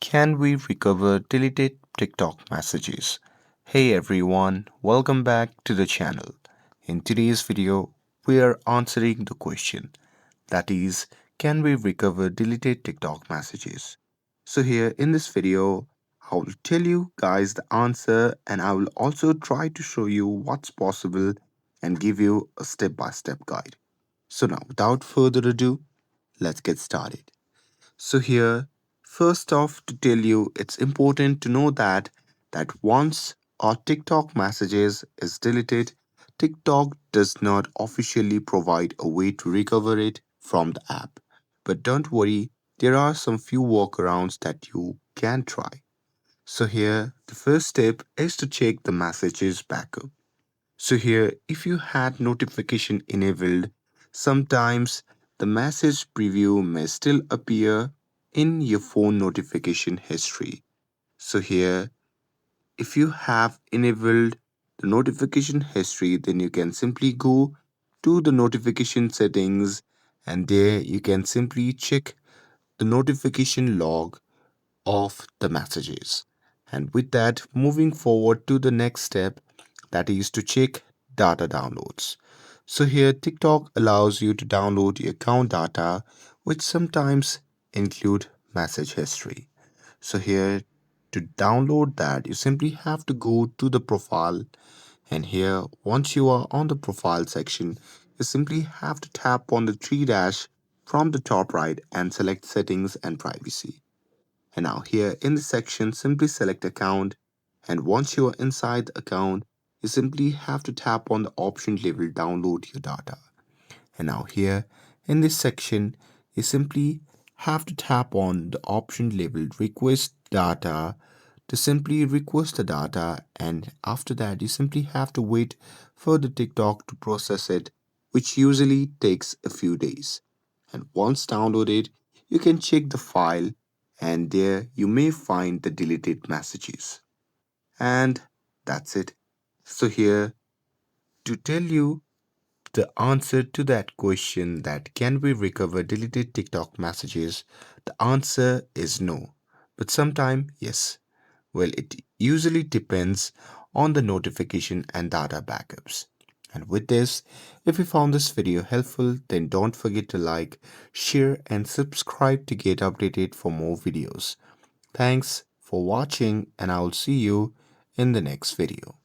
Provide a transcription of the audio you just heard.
Can we recover deleted TikTok messages? Hey everyone, welcome back to the channel. In today's video, we are answering the question that is, can we recover deleted TikTok messages? So, here in this video, I will tell you guys the answer and I will also try to show you what's possible and give you a step by step guide. So, now without further ado, let's get started. So here, first off to tell you it's important to know that once our TikTok messages is deleted, TikTok does not officially provide a way to recover it from the app. But don't worry, there are some few workarounds that you can try. So here, the first step is to check the messages backup. So here, if you had notification enabled, sometimes the message preview may still appear in your phone notification history. So here, if you have enabled the notification history, then you can simply go to the notification settings and there you can simply check the notification log of the messages. And with that, moving forward to the next step, that is to check data downloads. So here TikTok allows you to download your account data, which sometimes include message history. So here to download that, you simply have to go to the profile, and here once you are on the profile section, you simply have to tap on the three dash from the top right and select settings and privacy. And now here in the section, simply select account. And once you are inside the account, you simply have to tap on the option labeled download your data. And now here in this section, you simply have to tap on the option labeled request data to simply request the data. And after that, you simply have to wait for the TikTok to process it, which usually takes a few days. And once downloaded, you can check the file and there you may find the deleted messages. And that's it. So here to tell you the answer to that question that can we recover deleted TikTok messages, the answer is no. But sometime yes. Well, it usually depends on the notification and data backups. And with this, if you found this video helpful, then don't forget to like, share, and subscribe to get updated for more videos. Thanks for watching, and I will see you in the next video.